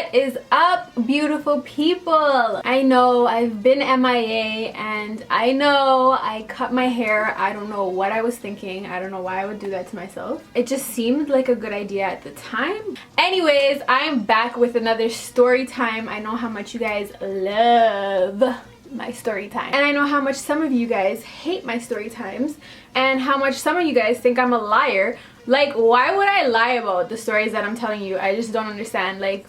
What is up, beautiful people? I know I've been MIA and I know I cut my hair. I don't know what I was thinking. I don't know why I would do that to myself. It just seemed like a good idea at the time. Anyways, I'm back with another story time. I know how much you guys love my story time, and I know how much some of you guys hate my story times, and how much some of you guys think I'm a liar. Like, why would I lie about the stories that I'm telling you? I just don't understand. Like,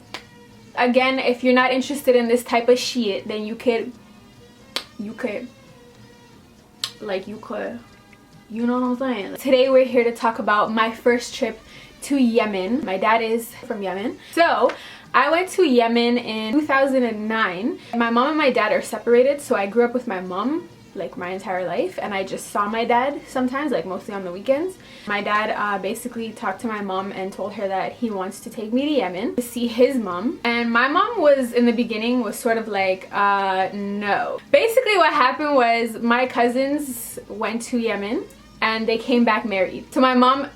again, if you're not interested in this type of shit, then you could, you know what I'm saying? Today we're here to talk about my first trip to Yemen. My dad is from Yemen. So I went to Yemen in 2009. My mom and my dad are separated, so I grew up with my mom like my entire life, and I just saw my dad sometimes, like mostly on the weekends. My dad basically talked to my mom and told her that he wants to take me to Yemen to see his mom, and my mom was in the beginning was sort of like no. Basically what happened was my cousins went to Yemen and they came back married, so my mom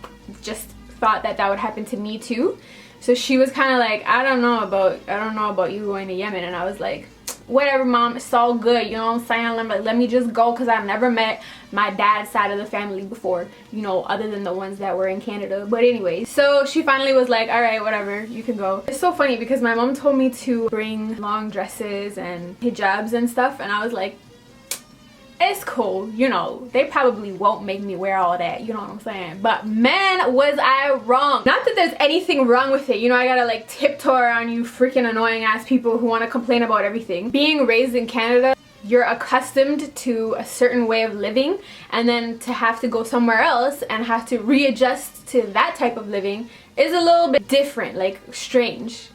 just thought that that would happen to me too. So she was kind of like, I don't know about you going to Yemen. And I was like, whatever, mom, it's all good, you know what I'm saying? Let me just go, because I've never met my dad's side of the family before, you know, other than the ones that were in Canada. But anyway, so she finally was like, all right, whatever, you can go. It's so funny because my mom told me to bring long dresses and hijabs and stuff, and I was like, it's cool, you know, they probably won't make me wear all that, you know what I'm saying? But man, was I wrong. Not that there's anything wrong with it, you know, I gotta like tiptoe around you freaking annoying ass people who want to complain about everything. Being raised in Canada, you're accustomed to a certain way of living, and then to have to go somewhere else and have to readjust to that type of living is a little bit different, like strange.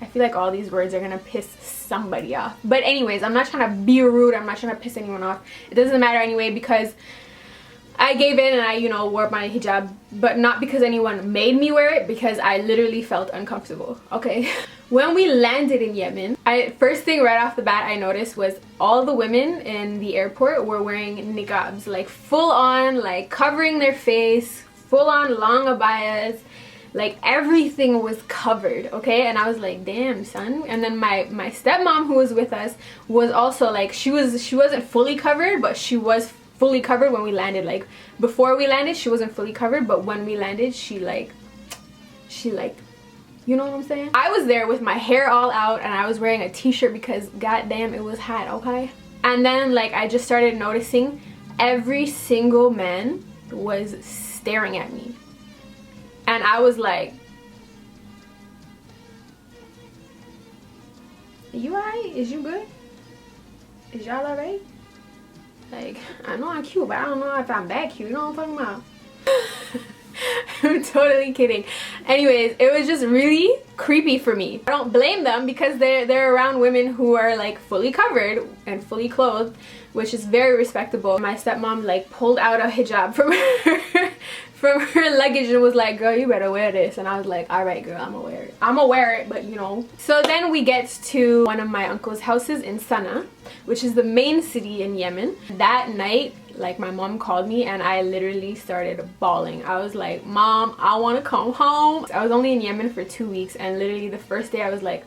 I feel like all these words are gonna piss somebody off. But anyways, I'm not trying to be rude. I'm not trying to piss anyone off. It doesn't matter anyway, because I gave in and I, you know, wore my hijab. But not because anyone made me wear it, because I literally felt uncomfortable, okay? When we landed in Yemen, first thing right off the bat I noticed was all the women in the airport were wearing niqabs. Like full on, like covering their face, full on long abayas. Like everything was covered, okay? And I was like, damn, son. And then my stepmom, who was with us, was also like, she wasn't fully covered, but she was fully covered when we landed. Like before we landed, she wasn't fully covered, but when we landed, she like, you know what I'm saying? I was there with my hair all out, and I was wearing a t-shirt because goddamn it was hot, okay? And then like I just started noticing every single man was staring at me. And I was like, are you alright? Is you good? Is y'all alright? Like, I know I'm cute, but I don't know if I'm that cute. You know what I'm talking about? I'm totally kidding. Anyways, it was just really creepy for me. I don't blame them, because they're around women who are like fully covered and fully clothed, which is very respectable. My stepmom like pulled out a hijab from her luggage and was like, girl, you better wear this. And I was like, all right, girl, I'm gonna wear it. I'm gonna wear it, but you know. So then we get to one of my uncle's houses in Sana'a, which is the main city in Yemen. That night, like my mom called me and I literally started bawling. I was like, Mom, I want to come home. I was only in Yemen for 2 weeks, and literally the first day I was like,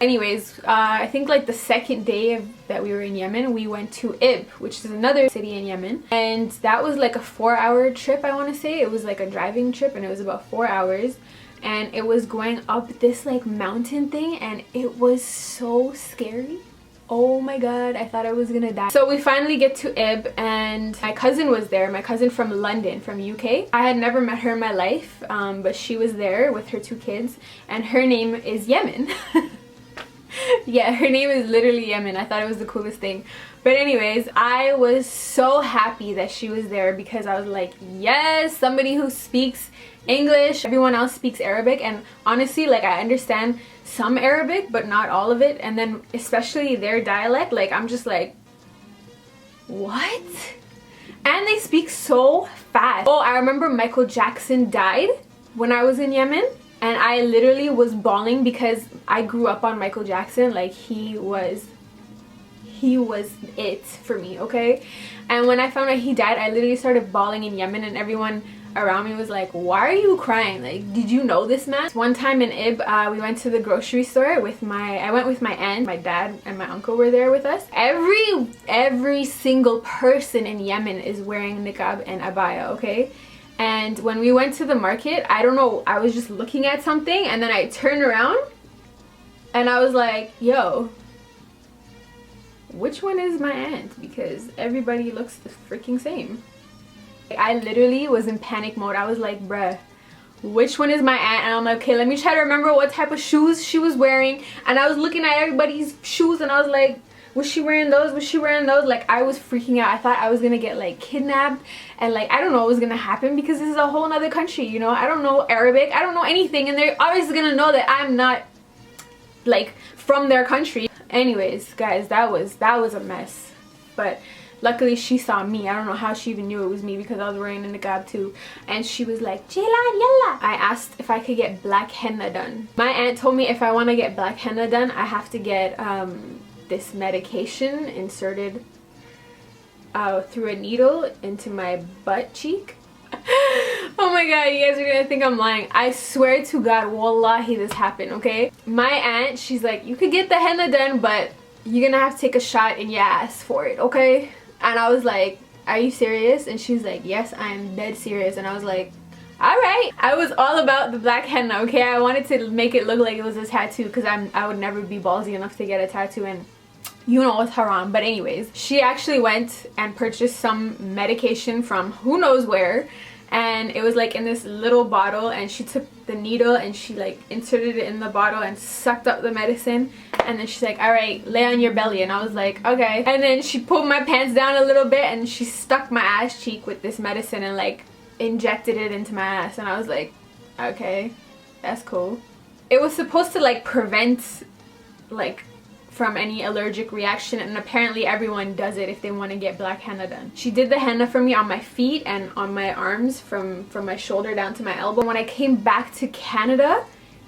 Anyways, I think like the second day that we were in Yemen, we went to Ib, which is another city in Yemen, and that was like a 4-hour trip. I want to say it was like a driving trip, and it was about 4 hours, and it was going up this like mountain thing, and it was so scary. Oh my god, I thought I was gonna die. So we finally get to Ib, and my cousin was there, my cousin from London, from UK. I had never met her in my life, but she was there with her 2 kids, and her name is Yemen. Yeah, her name is literally Yemen. I thought it was the coolest thing. But anyways, I was so happy that she was there, because I was like, yes, somebody who speaks English. Everyone else speaks Arabic, and honestly, like, I understand some Arabic, but not all of it. And then especially their dialect, like, I'm just like, what? And they speak so fast. Oh, I remember Michael Jackson died when I was in Yemen, and I literally was bawling because I grew up on Michael Jackson. Like, he was it for me, okay? And when I found out he died, I literally started bawling in Yemen, and everyone around me was like, why are you crying? Like, did you know this man? One time in Ib, we went to the grocery store with I went with my aunt, my dad and my uncle were there with us. Every single person in Yemen is wearing niqab and abaya, okay? And when we went to the market, I don't know, I was just looking at something and then I turned around and I was like, yo, which one is my aunt? Because everybody looks the freaking same. I literally was in panic mode. I was like, bruh, which one is my aunt? And I'm like, okay, let me try to remember what type of shoes she was wearing. And I was looking at everybody's shoes and I was like, was she wearing those? Was she wearing those? Like, I was freaking out. I thought I was gonna get like kidnapped and like, I don't know what was gonna happen because this is a whole nother country, you know? I don't know Arabic, I don't know anything, and they're obviously gonna know that I'm not like from their country. Anyways, guys, that was a mess. But luckily she saw me. I don't know how she even knew it was me because I was wearing a niqab too. And she was like, Jaylan, yalla. I asked if I could get black henna done. My aunt told me if I want to get black henna done, I have to get this medication inserted through a needle into my butt cheek. Oh my god, you guys are gonna think I'm lying. I swear to God, wallahi, this happened, okay? My aunt, she's like, you could get the henna done, but you're gonna have to take a shot in your ass for it, okay? And I was like, are you serious? And she's like, yes, I am dead serious. And I was like, alright. I was all about the black henna, okay? I wanted to make it look like it was a tattoo because I would never be ballsy enough to get a tattoo, and you know it's haram. But anyways, she actually went and purchased some medication from who knows where, and it was like in this little bottle, and she took the needle and she like inserted it in the bottle and sucked up the medicine, and then she's like, all right, lay on your belly. And I was like, okay. And then she pulled my pants down a little bit and she stuck my ass cheek with this medicine and like injected it into my ass, and I was like, okay, that's cool. It was supposed to like prevent like from any allergic reaction, and apparently everyone does it if they want to get black henna done. She did the henna for me on my feet and on my arms from my shoulder down to my elbow. When I came back to Canada,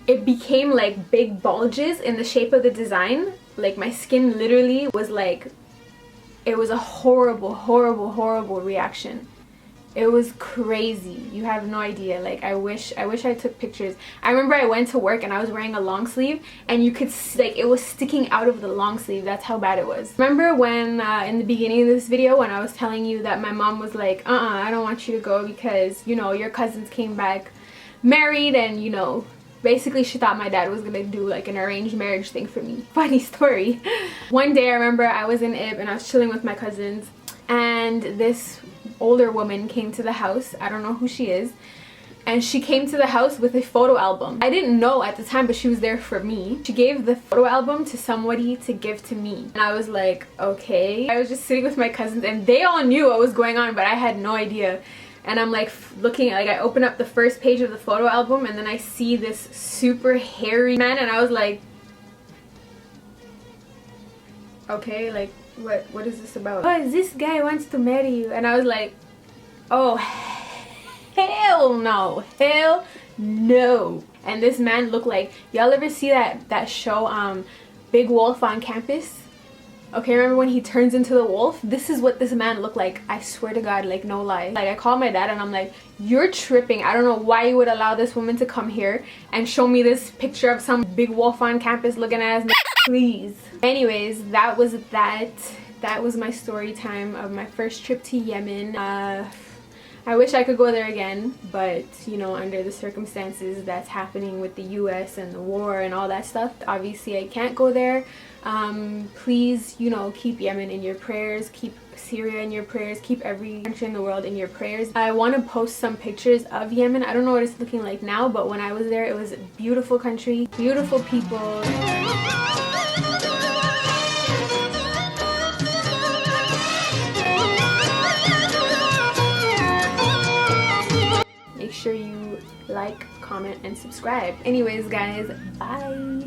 it became like big bulges in the shape of the design. Like my skin literally was like, it was a horrible reaction. It was crazy. You have no idea. Like, I wish I took pictures. I remember I went to work and I was wearing a long sleeve and you could see, like, it was sticking out of the long sleeve. That's how bad it was. Remember when in the beginning of this video when I was telling you that my mom was like, I don't want you to go because, you know, your cousins came back married, and, you know, basically she thought my dad was gonna do like an arranged marriage thing for me. Funny story. One day I remember I was in Ib and I was chilling with my cousins, and this older woman came to the house. I don't know who she is, and she came to the house with a photo album. I didn't know at the time, but she was there for me. She gave the photo album to somebody to give to me, and I was like, okay. I was just sitting with my cousins and they all knew what was going on, but I had no idea. And I'm like looking at, like, I open up the first page of the photo album and then I see this super hairy man, and I was like, okay, like, what is this about? Oh, this guy wants to marry you. And I was like, oh, hell no, hell no. And this man looked like, y'all ever see that show Big Wolf on Campus? Okay, remember when he turns into the wolf? This is what this man looked like. I swear to God, like, no lie. Like, I called my dad and I'm like, you're tripping. I don't know why you would allow this woman to come here and show me this picture of some big wolf on campus looking ass. Please. Anyways, that was my story time of my first trip to Yemen. I wish I could go there again, but, you know, under the circumstances that's happening with the US and the war and all that stuff, obviously I can't go there. Please, you know, keep Yemen in your prayers, keep Syria in your prayers, keep every country in the world in your prayers. I want to post some pictures of Yemen. I don't know what it's looking like now, but when I was there, it was a beautiful country, beautiful people. Make sure you like, comment, and subscribe. Anyways, guys, bye.